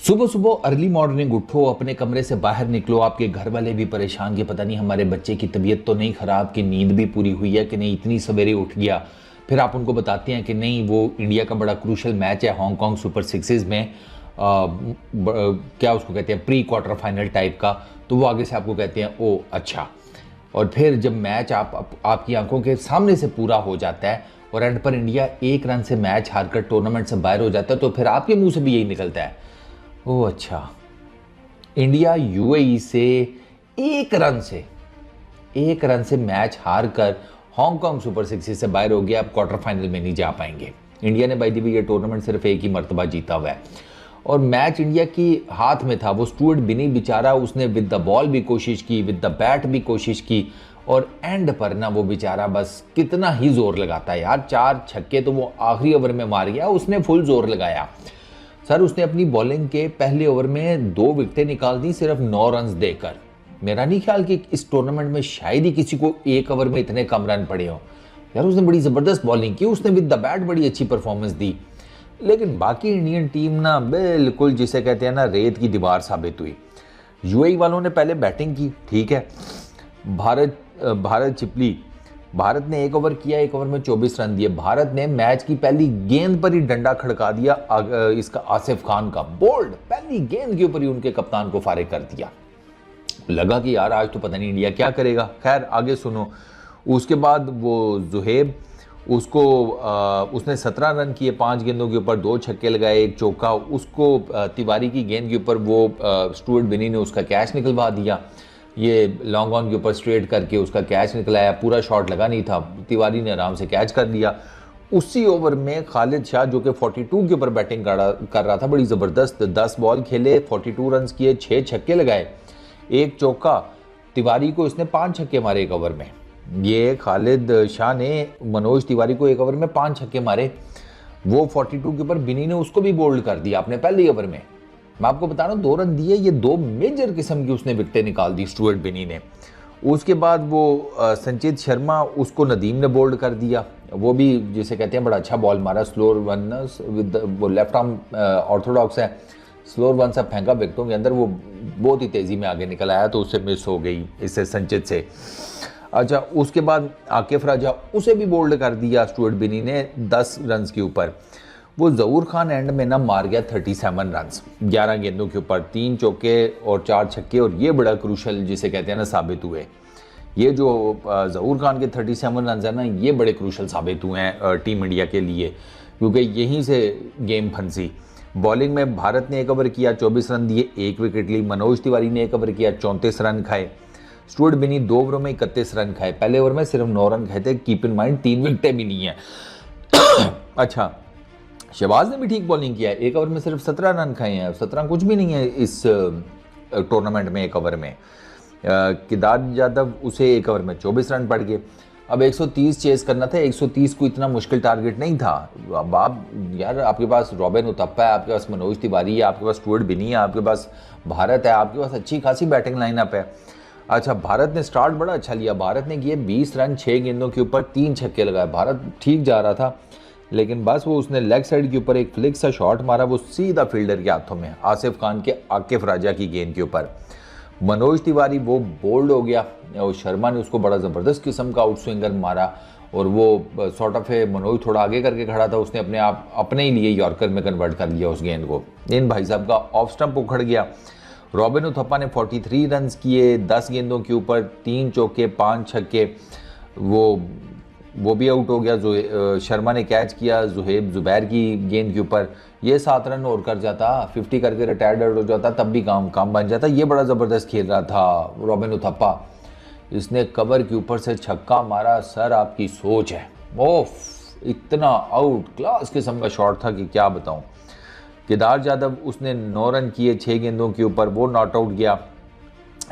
सुबह सुबह early morning उठो, अपने कमरे से बाहर निकलो, आपके घर वाले भी परेशान कि पता नहीं हमारे बच्चे की तबीयत तो नहीं खराब, कि नींद भी पूरी हुई है कि नहीं, इतनी सवेरे उठ गया। फिर आप उनको बताते हैं कि नहीं, वो इंडिया का बड़ा क्रूशल मैच है हांगकांग सुपर सिक्सेस में, क्या उसको कहते हैं, प्री क्वार्टर फाइनल टाइप का। तो वो आगे से आपको कहते हैं ओ अच्छा। और फिर जब मैच आपकी आंखों के सामने से पूरा हो जाता है और एंड पर इंडिया 1 रन से मैच हारकर टूर्नामेंट से बाहर हो जाता है, तो फिर आपके मुंह से भी यही निकलता है, ओह अच्छा, इंडिया यूएई से 1 रन से मैच हार कर हांगकांग सुपर सिक्सेस से बाहर हो गया, अब क्वार्टर फाइनल में नहीं जा पाएंगे। इंडिया ने बाय द वे ये टूर्नामेंट सिर्फ एक ही मर्तबा जीता हुआ है और मैच इंडिया की हाथ में था। वो स्टुअर्ट बिनी बेचारा, उसने विद द बॉल भी कोशिश की, विद द बैट भी कोशिश की और एंड पर ना वो बेचारा बस कितना ही जोर लगाता है यार, 4 छक्के तो वो आखिरी ओवर में मार गया, उसने फुल जोर लगाया सर। उसने अपनी बॉलिंग के पहले ओवर में 2 विकेटें निकाल दी सिर्फ 9 रन देकर। मेरा नहीं ख्याल कि इस टूर्नामेंट में शायद ही किसी को 1 ओवर में इतने कम रन पड़े हो यार। उसने बड़ी ज़बरदस्त बॉलिंग की, उसने विद द बैट बड़ी अच्छी परफॉर्मेंस दी, लेकिन बाकी इंडियन टीम ना बिल्कुल जिसे कहते हैं ना रेत की दीवार साबित हुई। यूएई वालों ने पहले बैटिंग की, ठीक है, भारत चिपली, भारत ने 1 ओवर किया, 1 ओवर में 24 रन दिए। भारत ने मैच की पहली गेंद पर ही डंडा खड़का दिया इसका आसिफ खान का, बोल्ड, पहली गेंद के ऊपर ही उनके कप्तान को फारिग कर दिया। लगा कि यार आज तो पता नहीं इंडिया क्या करेगा। खैर आगे सुनो। उसके बाद वो जुहेब, उसने 17 रन किए 5 गेंदों के ऊपर, 2 छक्के लगाए, 1 चौका। उसको तिवारी की गेंद के ऊपर वो स्टुअर्ट बिनी ने उसका कैच निकलवा दिया, ये लॉन्ग ऑन के ऊपर स्ट्रेट करके उसका कैच निकलाया, पूरा शॉट लगा नहीं था, तिवारी ने आराम से कैच कर लिया। उसी ओवर में खालिद शाह जो कि 42 के ऊपर बैटिंग कर रहा था, बड़ी ज़बरदस्त, 10 बॉल खेले, 42 रन किए, 6 छक्के लगाए, 1 चौका। तिवारी को इसने 5 छक्के मारे 1 ओवर में। ये खालिद शाह ने मनोज तिवारी को 1 ओवर में 5 छक्के मारे। वो 42 के ऊपर बिनी ने उसको भी बोल्ड कर दिया अपने पहले ओवर में। मैं आपको बता रहा हूँ 2 रन दिए, ये 2 मेजर किस्म की उसने विकेटें निकाल दी स्टुअर्ट बिनी ने। उसके बाद वो संचित शर्मा, उसको नदीम ने बोल्ड कर दिया, वो भी जिसे कहते हैं बड़ा अच्छा बॉल मारा, स्लोअर वन विद वो लेफ्ट आर्म ऑर्थोडॉक्स है, स्लोअर वन सा फेंका विकेटों के अंदर, वो बहुत ही तेज़ी में आगे निकल आया तो उससे मिस हो गई इससे संचित से। अच्छा, उसके बाद आकिफ राजा, उसे भी बोल्ड कर दिया स्टुअर्ट बिनी ने 10 रन के ऊपर। वो जहूर खान एंड में ना मार गया 37 रन 11 गेंदों के ऊपर, 3 चौके और 4 छक्के, और ये बड़ा क्रूशल जिसे कहते हैं ना साबित हुए। ये जो जहूर खान के 37 रन है ना, ये बड़े क्रूशल साबित हुए हैं टीम इंडिया के लिए, क्योंकि यहीं से गेम फंसी। बॉलिंग में भारत ने 1 ओवर किया, 24 रन दिए, 1 विकेट ली। मनोज तिवारी ने 1 ओवर किया, 34 रन खाए। स्टुअर्ट बिनी 2 ओवरों में 31 रन खाए, पहले ओवर में सिर्फ 9 रन खाए थे। कीप इन माइंड 3 विकेटें भी नहीं है। अच्छा, शहबाज ने भी ठीक बॉलिंग किया है, 1 ओवर में सिर्फ 17 रन खाए हैं, 17 कुछ भी नहीं है इस टूर्नामेंट में 1 ओवर में। केदार यादव, उसे 1 ओवर में 24 रन पड़ गए। अब 130 चेस करना था, 130 को इतना मुश्किल टारगेट नहीं था। अब आप यार, आपके पास रॉबिन उथप्पा है, आपके पास मनोज तिवारी है, आपके पास स्टुअर्ट बिनी है, आपके पास भारत है, आपके पास अच्छी खासी बैटिंग लाइनअप है। अच्छा, भारत ने स्टार्ट बड़ा अच्छा लिया, भारत ने किए 20 रन 6 गेंदों के ऊपर, 3 छक्के लगाए। भारत ठीक जा रहा था, लेकिन बस वो उसने लेग साइड के ऊपर एक फ्लिक सा शॉट मारा, वो सीधा फील्डर के हाथों में, आसिफ खान के आकिफ राजा की गेंद के ऊपर। मनोज तिवारी वो बोल्ड हो गया और शर्मा ने उसको बड़ा ज़बरदस्त किस्म का आउट स्विंगर मारा, और वो सॉर्ट ऑफ मनोज थोड़ा आगे करके खड़ा था, उसने अपने ही लिए यॉर्कर में कन्वर्ट कर लिया उस गेंद को। इन भाई साहब का ऑफ स्टंप उखड़ गया। रॉबिन उथप्पा ने 43 रन किए 10 गेंदों के ऊपर, 3 चौके 5 छक्के, वो भी आउट हो गया। शर्मा ने कैच किया जुहेब जुबैर की गेंद के ऊपर, ये 7 रन और कर जाता, 50 करके रिटायर्ड हो जाता, तब भी काम बन जाता। ये बड़ा ज़बरदस्त खेल रहा था रॉबिन उथप्पा, इसने कवर के ऊपर से छक्का मारा, सर आपकी सोच है, ओफ, इतना आउट क्लास किस्म का शॉट था कि क्या बताऊं। केदार यादव, उसने 9 रन किए 6 गेंदों के ऊपर, वो नॉट आउट गया।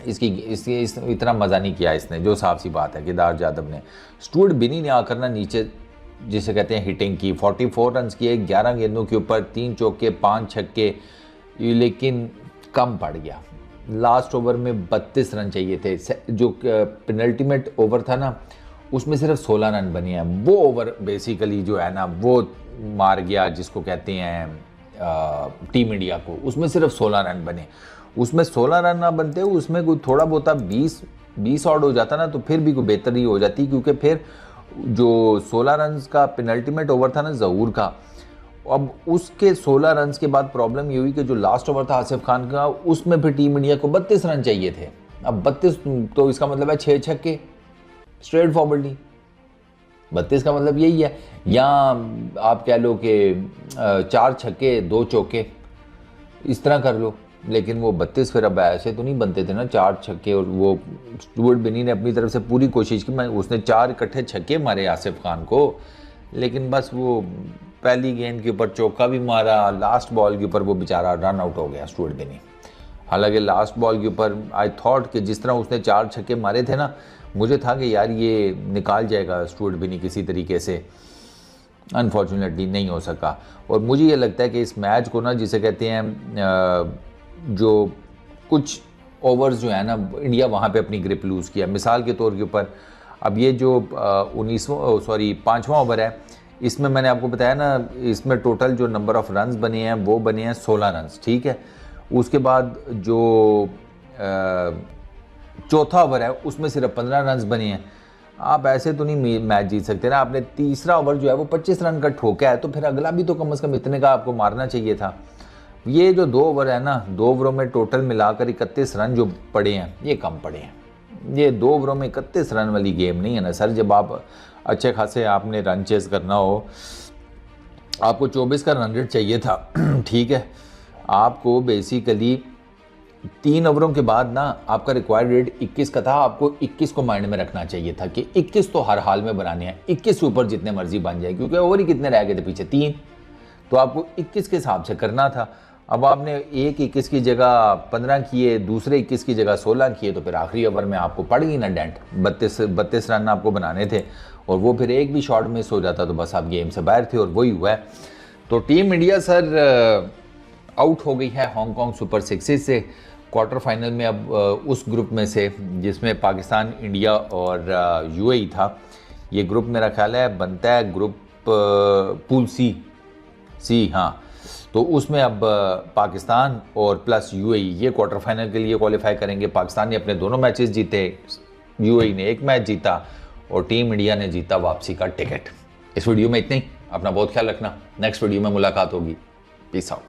इतना मज़ा नहीं किया इसने, जो साफ सी बात है केदार यादव ने। स्टुअर्ट बिनी ने आकर ना नीचे जिसे कहते हैं हिटिंग की, 44 रन किए 11 गेंदों के ऊपर, 3 चौके 5 छक्के, लेकिन कम पड़ गया। लास्ट ओवर में 32 रन चाहिए थे, जो पेनल्टीमेट ओवर था ना, उसमें सिर्फ 16 रन बने हैं। वो ओवर बेसिकली जो है ना, वो मार गया जिसको कहते हैं टीम इंडिया को, उसमें सिर्फ 16 रन बने। उसमें 16 रन ना बनते, उसमें कोई थोड़ा बहुत 20 आउट हो जाता ना तो फिर भी कोई बेहतरी हो जाती, क्योंकि फिर जो 16 रन का पेनल्टीमेट ओवर था ना ज़हूर का, अब उसके 16 रन के बाद प्रॉब्लम ये हुई कि जो लास्ट ओवर था आसिफ खान का, उसमें फिर टीम इंडिया को 32 रन चाहिए थे। अब 32 तो इसका मतलब है 6 छक्के स्ट्रेट फॉरवर्डली, 32 का मतलब यही है। या आप कह लो कि 4 छक्के 2 चौके, इस तरह कर लो। लेकिन वो 32 फिर अब ऐसे तो नहीं बनते थे ना 4 छक्के। और वो स्टुअर्ट बिनी ने अपनी तरफ से पूरी कोशिश की, उसने 4 इकट्ठे छक्के मारे आसिफ खान को, लेकिन बस वो पहली गेंद के ऊपर चौका भी मारा, लास्ट बॉल के ऊपर वो बेचारा रन आउट हो गया स्टुअर्ट बिनी। हालांकि लास्ट बॉल के ऊपर आई थॉट कि जिस तरह उसने 4 छक्के मारे थे ना, मुझे था कि यार ये निकाल जाएगा स्टुअर्ट बिनी किसी तरीके से, अनफॉर्चुनेटली नहीं हो सका। और मुझे ये लगता है कि इस मैच को ना, जिसे कहते हैं जो कुछ ओवर्स जो है ना, इंडिया वहाँ पे अपनी ग्रिप लूज़ किया। मिसाल के तौर के ऊपर अब ये जो 5वां ओवर है, इसमें मैंने आपको बताया ना, इसमें टोटल जो नंबर ऑफ़ रन्स बने हैं वो बने हैं 16 रन्स, ठीक है। उसके बाद जो चौथा ओवर है उसमें सिर्फ 15 रन्स बने हैं। आप ऐसे तो नहीं मैच जीत सकते ना। आपने तीसरा ओवर जो है वो 25 रन का ठोका है, तो फिर अगला भी तो कम से कम इतने का आपको मारना चाहिए था। ये जो 2 ओवर है ना, 2 ओवरों में टोटल मिलाकर 31 रन जो पड़े हैं, ये कम पड़े हैं। ये 2 ओवरों में 31 रन वाली गेम नहीं है ना सर। जब आप अच्छे खासे आपने रन चेस करना हो, आपको 24 का रन रेट चाहिए था ठीक है। आपको बेसिकली 3 ओवरों के बाद ना आपका रिक्वायर्ड रेट 21 का था। आपको 21 को माइंड में रखना चाहिए था कि 21 तो हर हाल में बनाने हैं, 21 के ऊपर जितने मर्जी बन जाए, क्योंकि ओवर ही कितने रह गए थे पीछे, 3। तो आपको 21 के हिसाब से करना था। अब आपने एक 21 की जगह 15 किए, दूसरे 21 की जगह 16 किए, तो फिर आखिरी ओवर में आपको पड़ गई ना डेंट। 32 रन आपको बनाने थे, और वो फिर एक भी शॉट मिस हो जाता तो बस आप गेम से बाहर थे, और वही हुआ है। तो टीम इंडिया सर आउट हो गई है हांगकांग सुपर सिक्सेस से क्वार्टर फाइनल में। अब उस ग्रुप में से जिसमें पाकिस्तान, इंडिया और यूएई था, ये ग्रुप मेरा ख्याल है बनता है ग्रुप पूल सी हाँ। तो उसमें अब पाकिस्तान और प्लस यूएई ये क्वार्टर फाइनल के लिए क्वालिफाई करेंगे। पाकिस्तान ने अपने दोनों मैचेस जीते, यूएई ने एक मैच जीता, और टीम इंडिया ने जीता वापसी का टिकट। इस वीडियो में इतना ही। अपना बहुत ख्याल रखना। नेक्स्ट वीडियो में मुलाकात होगी। Peace out.